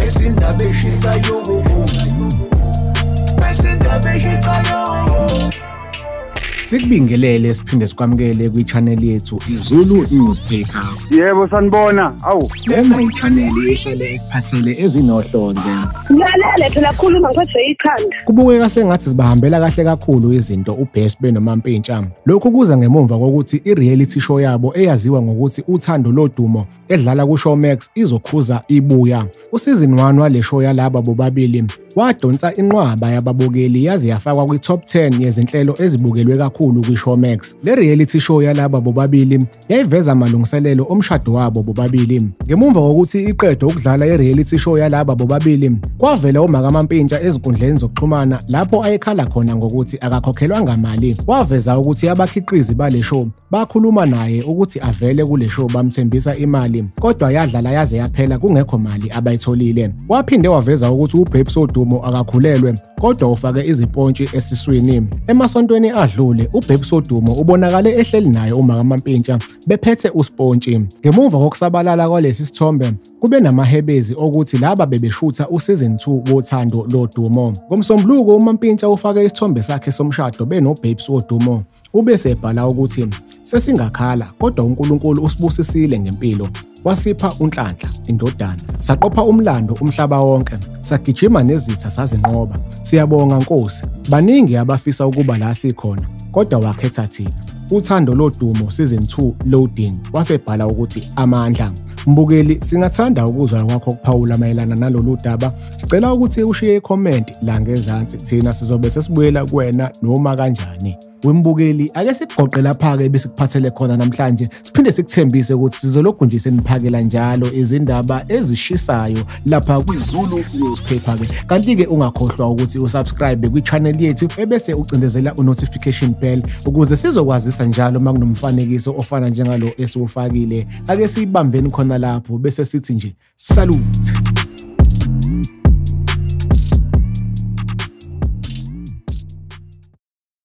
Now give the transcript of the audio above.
Esindaba eshisayo, esindaba eshisayo. Sikubingelele siphinde sikwamukele kwi-channel yethu iZulu Newspaper. Yebo sanibona. Awu. Lena i-channel ehlele ekuphathele ezinohlonze. Ngilalele phela khuluma ngiphethe ikhanda. Kubukeka sengathi sibahambela kahle kakhulu izinto uBest noMampintsha. Lokhu kuza ngemuva kokuthi i-reality show yabo eyaziwa ngokuthi uthando lodumo edlala ku-Showmax izokhuza ibuya. Usizini 1 wale show yalaba bobabili wadonsa inqwaba yababukeli yaze yafakwa kwi-top 10 yezinhlelo ezibukelwe kakhulu kwi-Showmax. Le reality show yalaba bobabili yayiveza amalungiselelo omshado wabo bobabili. Ngemuva kokuthi iqedwe ukudlala i-reality show yalaba bobabili, kwavela uMampintsha ezinkundleni zokuxhumana lapho ayekhala khona ngokuthi akakhokhelwanga mali. Waveza ukuthi abakhiqizi bale show bakhuluma naye ukuthi avele kule show bamthembisa imali, kodwa yadlala yaze yaphela kungekho mali abayitholile. Waphinde waveza ukuthi uBabes Odumo akakhulelwe kodwa ufake izimpontshi esiswini. Emasontweni adlule uBabes Odumo ubonakale ehleli naye uMampintsha bephethe uspontshi. Ngemuva kokusabalala kwalesi sithombe kube namahebezi okuthi laba bebeshutha useason 2 wothando lodumo. Ngomsombuluko uMampintsha ufake isithombe sakhe somshado benoBabes Odumo. Ubese ebhala ukuthi sesingakhala kodwa uNkulunkulu usibusisile ngempilo. Wasipha unhlanhla indodana. Saqopha umlando umhlaba wonke. Sagijima nezitha sazinqoba. Siyabonga Nkosi. Baningi abafisa ukuba la sikhona kodwa wakhetha thina. Uthando lodumo season 2 loading. Wasebhala ukuthi amandla. Mbukeli, singathanda ukuzwa kwakho ukuphawula mayelana nalolu daba. Sicela ukuthi ushiye i-comment la ngezansi. Thina sizobe sesibuyela kuwena noma kanjani. Wembukeli, ake sigoqe lapha-ke besikuphathele khona namhlanje. Siphinde sikuthembise ukuthi sizoloku nje seniphakela njalo izindaba ezishisayo lapha kwiZulu Newspaper-ke. Kanti-ke ungakhohlwa ukuthi usubscribe kwi-channel yethu ebese ucindezela u-notification bell ukuze sizokwazisa njalo uma kunomfanekiso ofana njengalo esiwufakile. Ake siyibambeni khona lapho bese sithi nje salute.